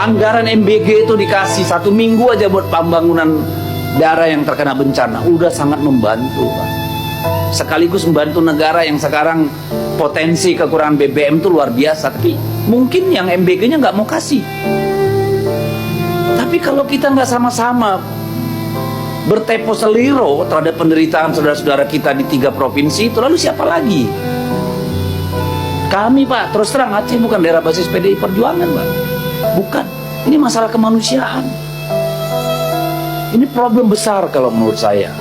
Anggaran MBG itu dikasih 1 minggu aja buat pembangunan daerah yang terkena bencana, udah sangat membantu, Pak. Sekaligus membantu negara yang sekarang potensi kekurangan BBM itu luar biasa. Tapi mungkin yang MBG-nya nggak mau kasih. Tapi kalau kita nggak sama-sama bertempo seliro terhadap penderitaan saudara-saudara kita di 3 provinsi itu, lalu siapa lagi? Kami, Pak, terus terang Aceh bukan daerah basis PDI Perjuangan, Pak. Bukan. Ini masalah kemanusiaan. Ini problem besar kalau menurut saya.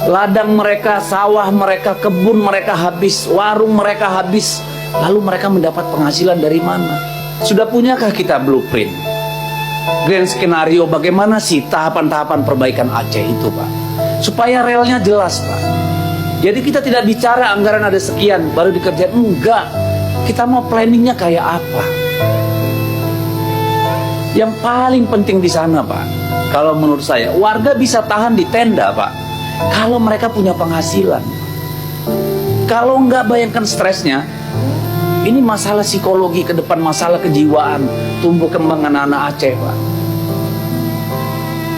Ladang mereka, sawah mereka, kebun mereka habis, warung mereka habis. Lalu mereka mendapat penghasilan dari mana? Sudah punyakah kita blueprint? Grand skenario bagaimana sih tahapan-tahapan perbaikan Aceh itu, Pak? Supaya relnya jelas, Pak. Jadi kita tidak bicara anggaran ada sekian baru dikerjain. Enggak. Kita mau planningnya kayak apa? Yang paling penting di sana, Pak, kalau menurut saya, warga bisa tahan di tenda, Pak, kalau mereka punya penghasilan. Kalau enggak, bayangkan stresnya. Ini masalah psikologi ke depan, masalah kejiwaan tumbuh kembang anak-anak Aceh, Pak.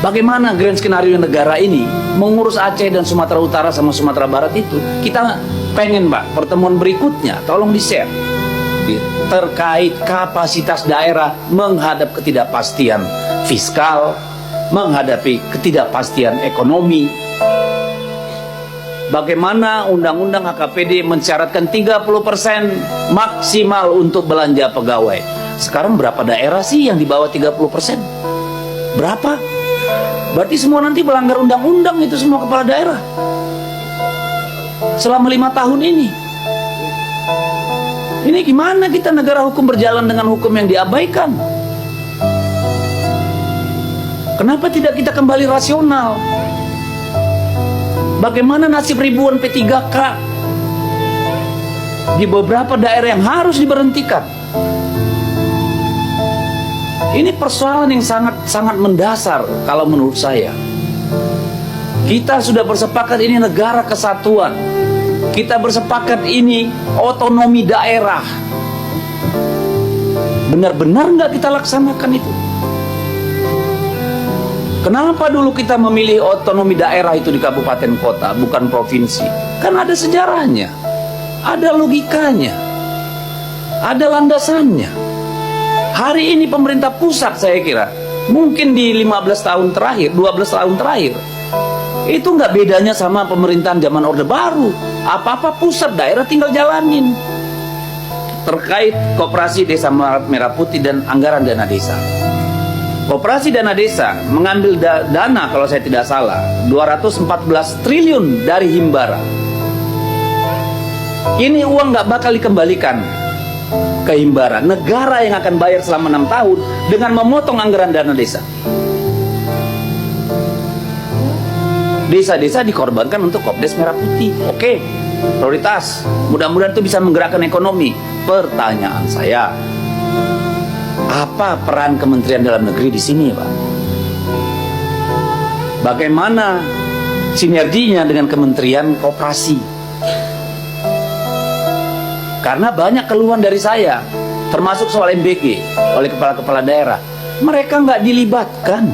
Bagaimana grand skenario negara ini mengurus Aceh dan Sumatera Utara sama Sumatera Barat itu? Kita pengen, Pak, pertemuan berikutnya tolong di-share terkait kapasitas daerah menghadap ketidakpastian fiskal, menghadapi ketidakpastian ekonomi. Bagaimana Undang-Undang HKPD mensyaratkan 30% maksimal untuk belanja pegawai. Sekarang berapa daerah sih yang di bawah 30%? Berapa? Berarti semua nanti melanggar undang-undang itu semua kepala daerah. Selama 5 tahun ini. Ini gimana kita negara hukum berjalan dengan hukum yang diabaikan? Kenapa tidak kita kembali rasional? Bagaimana nasib ribuan P3K di beberapa daerah yang harus diberhentikan? Ini persoalan yang sangat mendasar kalau menurut saya. Kita sudah bersepakat ini negara kesatuan. Kita bersepakat ini otonomi daerah. Benar-benar nggak kita laksanakan itu? Kenapa dulu kita memilih otonomi daerah itu di kabupaten kota, bukan provinsi? Kan ada sejarahnya, ada logikanya, ada landasannya. Hari ini pemerintah pusat saya kira, mungkin di 15 tahun terakhir, 12 tahun terakhir, itu nggak bedanya sama pemerintahan zaman Orde Baru. Apa-apa pusat, daerah tinggal jalanin. Terkait Koperasi Desa Merah Putih dan anggaran dana desa. Koperasi dana desa mengambil dana kalau saya tidak salah 214 triliun dari Himbara. Ini uang nggak bakal dikembalikan ke Himbara. Negara yang akan bayar selama 6 tahun dengan memotong anggaran dana desa. Desa-desa dikorbankan untuk Kopdes Merah Putih. Oke, prioritas. Mudah-mudahan itu bisa menggerakkan ekonomi. Pertanyaan saya, apa peran Kementerian Dalam Negeri di sini, Pak? Bagaimana sinerginya dengan Kementerian Koperasi? Karena banyak keluhan dari saya, termasuk soal MBG oleh kepala-kepala daerah. Mereka nggak dilibatkan.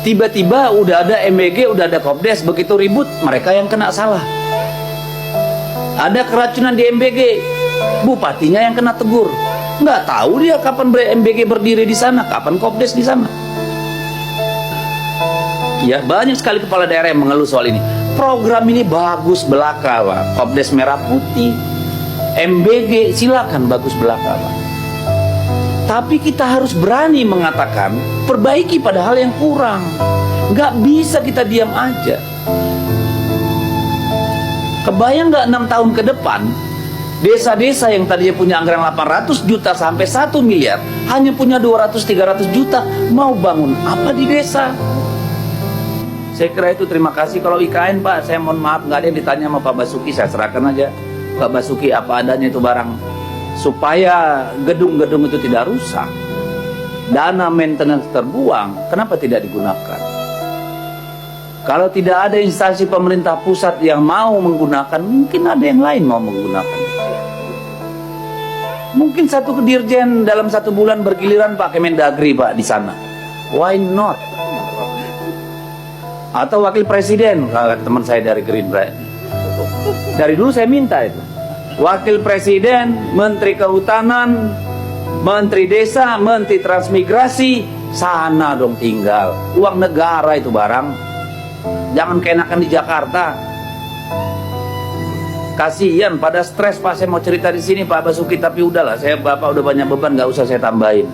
Tiba-tiba udah ada MBG, udah ada Kopdes, begitu ribut, mereka yang kena salah. Ada keracunan di MBG, bupatinya yang kena tegur. Nggak tahu dia kapan MBG berdiri di sana, kapan Kopdes di sana. Ya, banyak sekali kepala daerah yang mengeluh soal ini. Program ini bagus belaka, Pak. Kopdes Merah Putih, MBG silakan bagus belaka, Pak. Tapi kita harus berani mengatakan perbaiki pada hal yang kurang. Nggak bisa kita diam aja. Kebayang nggak 6 tahun ke depan, desa-desa yang tadinya punya anggaran 800 juta sampai 1 miliar, hanya punya 200-300 juta, mau bangun apa di desa? Saya kira itu. Terima kasih. Kalau IKN, Pak, saya mohon maaf, nggak ada yang ditanya sama Pak Basuki, saya serahkan aja Pak Basuki apa adanya itu barang. Supaya gedung-gedung itu tidak rusak, dana maintenance terbuang, kenapa tidak digunakan? Kalau tidak ada instansi pemerintah pusat yang mau menggunakan, mungkin ada yang lain mau menggunakan. Mungkin satu dirjen dalam 1 bulan bergiliran Pak Kemendagri Pak di sana. Why not? Atau wakil presiden, kata teman saya dari Gerindra. Dari dulu saya minta itu. Wakil presiden, menteri kehutanan, menteri desa, menteri transmigrasi, sana dong tinggal. Uang negara itu barang. Jangan keenakan di Jakarta. Kasihan pada stres Pak, saya mau cerita di sini Pak Basuki, tapi udahlah, Bapak udah banyak beban, nggak usah saya tambahin.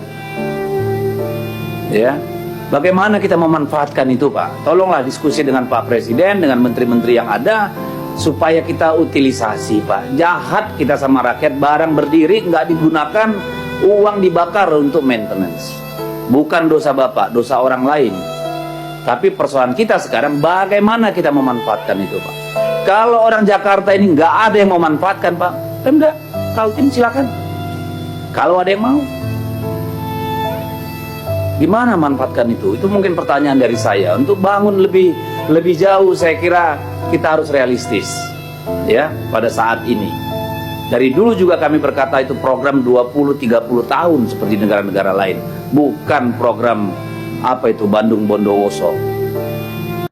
Ya, bagaimana kita memanfaatkan itu Pak? Tolonglah diskusi dengan Pak Presiden, dengan menteri-menteri yang ada, supaya kita utilisasi Pak. Jahat kita sama rakyat, barang berdiri nggak digunakan, uang dibakar untuk maintenance. Bukan dosa Bapak, dosa orang lain. Tapi persoalan kita sekarang bagaimana kita memanfaatkan itu Pak. Kalau orang Jakarta ini nggak ada yang memanfaatkan Pak, Pemda Kaltim silakan. Kalau ada yang mau, gimana manfaatkan itu? Itu mungkin pertanyaan dari saya. Untuk bangun lebih jauh, saya kira kita harus realistis, ya, pada saat ini. Dari dulu juga kami berkata itu program 20-30 tahun seperti negara-negara lain, bukan program apa itu Bandung Bondowoso.